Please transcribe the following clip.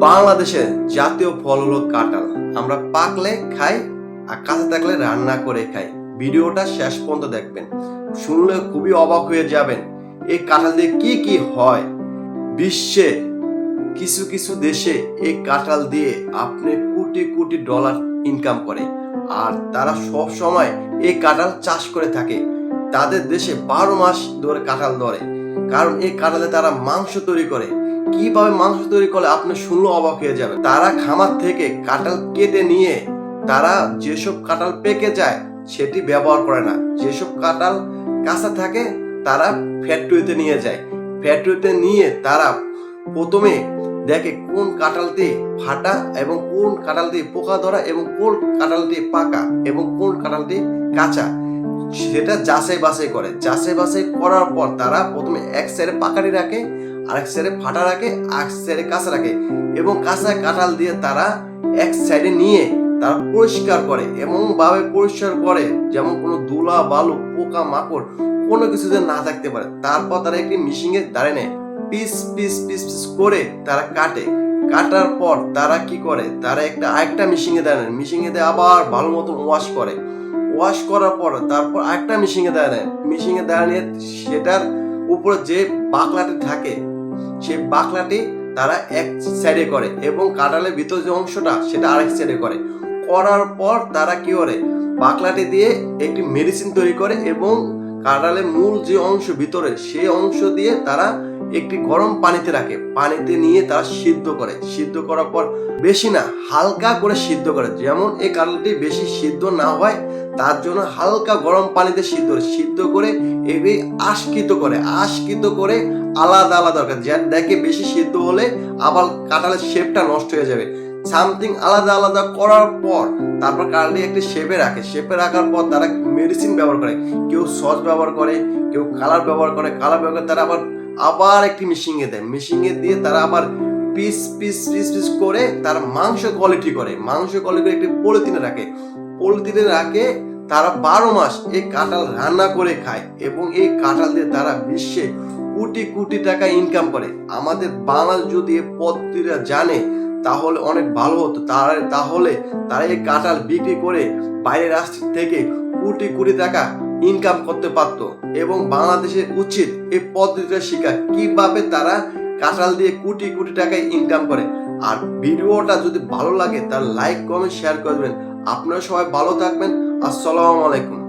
বাংলাদেশের জাতীয় ফল হলো কাঁঠাল। আমরা পাকলে খাই আর কাঁচা থাকলে রান্না করে খাই। ভিডিওটা শেষ পর্যন্ত দেখবেন, শুনলে খুবই অবাক হয়ে যাবেন এই কাঁঠাল দিয়ে কি কি হয়। বিশ্বে কিছু কিছু দেশে এই কাঁঠাল দিয়ে আপনি কোটি কোটি ডলার ইনকাম করে, আর তারা সব সময় এই কাঁঠাল চাষ করে থাকে। তাদের দেশে 12 মাস ধরে কাঁঠাল ধরে, কারণ এই কাঁঠালে তারা মাংস তৈরি করে। কিভাবে মাংস তৈরি করে আপনি শুনলে অবাক হয়ে যাবে। তারা খামার থেকে কাঁঠাল কেটে নিয়ে তারা যেসব কাঁঠাল পেকে যায় সেটি ব্যবহার করে না, যেসব কাঁঠাল কাঁচা থাকে তারা ফ্যাক্টরিতে নিয়ে যায়। ফ্যাক্টরিতে নিয়ে তারা প্রথমে দেখে কোন কাঁঠালটি ফাটা এবং কোন কাঁঠালটি পোকা ধরা এবং কোন কাঁঠালটি পাকা এবং কোন কাঁঠালটি কাঁচা, সেটা যাচাই বাছাই করে। যাচাই বাছাই করার পর তারা প্রথমে এক সাইডে পাকাটি রাখে, আরেক সাইডে ফাটা রাখে, আরেক সাইডে কাঁচা রাখে এবং কাঁচা কাঁঠাল দিয়ে তারা এক সাইডে নিয়ে তারা পরিষ্কার করে, এমন ভাবে পরিষ্কার করে যেমন কোনো ধুলা বালু পোকা মাকড় কোনো কিছু যেন না থাকতে পারে। তারপর তারা একটি মেশিনে দাঁড়িয়ে নেয়, পিস পিস পিস পিস করে তারা কাটে। কাটার পর তারা কি করে, তারা আরেকটা মেশিনে দাঁড়ায়, মেশিনে দিয়ে আবার ভালো মতন ওয়াশ করে। ওয়াশ করার পর তারপর আরেকটা মেশিনে দাঁড়ায়, মেশিনে দাঁড়িয়ে সেটার উপরে যে বাকলাটি থাকে সেই বাকলাটি তারা এক সাইডে করে এবং কাঁঠালের ভিতর যে অংশটা সেটা আরেক সাইডে করে। করার পর তারা কি করে, বাকলাটি দিয়ে একটি মেডিসিন তৈরি করে এবং কাঁঠালের মূল যে অংশ ভিতরে সেই অংশ দিয়ে তারা একটি গরম পানিতে রাখে। পানিতে নিয়ে তারা সিদ্ধ করে। সিদ্ধ করার পর বেশি না, হালকা করে সিদ্ধ করে, যেমন এই কাঁঠালটি বেশি সিদ্ধ না হয় তার জন্য হালকা গরম পানিতে সিদ্ধ করে এগুলি আশকিত করে আলাদা আলাদা করে। যা দেখে বেশি সিদ্ধ হলে আবার কাঁঠালের শেপটা নষ্ট হয়ে যাবে। সামথিং আলাদা আলাদা করার পর তারপর কাঁঠালটি একটি শেপে রাখার পর তারা মেডিসিন ব্যবহার করে। কেউ সস ব্যবহার করে, কেউ কালার ব্যবহার করে, তারা আবার একটি মেশিনে দেয়, মেশিনে দিয়ে তারা আবার পিস পিস পিস পিস করে তারা মাংস কোয়ালিটি করে একটি পলিথিনে রাখে। তারা 12 মাস এই কাঁঠাল রান্না করে খায় এবং এই কাঁঠাল দিয়ে তারা বিশ্বে কোটি কোটি টাকা ইনকাম করে। আমাদের বাংলাদেশ যদি এই পদ্ধতিটা জানে তাহলে অনেক ভালো হতো। তাহলে তারা এই কাঁঠাল বিক্রি করে বাইরের রাষ্ট্র থেকে কোটি কোটি টাকা ইনকাম করতে পারতো এবং বাংলাদেশের উচিত এই পদ্ধতিটা শেখা, কিভাবে তারা কাঁঠাল দিয়ে কোটি কোটি টাকায় ইনকাম করে। আর ভিডিওটা যদি ভালো লাগে তাহলে লাইক কমেন্ট শেয়ার করবেন। আপনারা সবাই ভালো থাকবেন। আসসালামু আলাইকুম।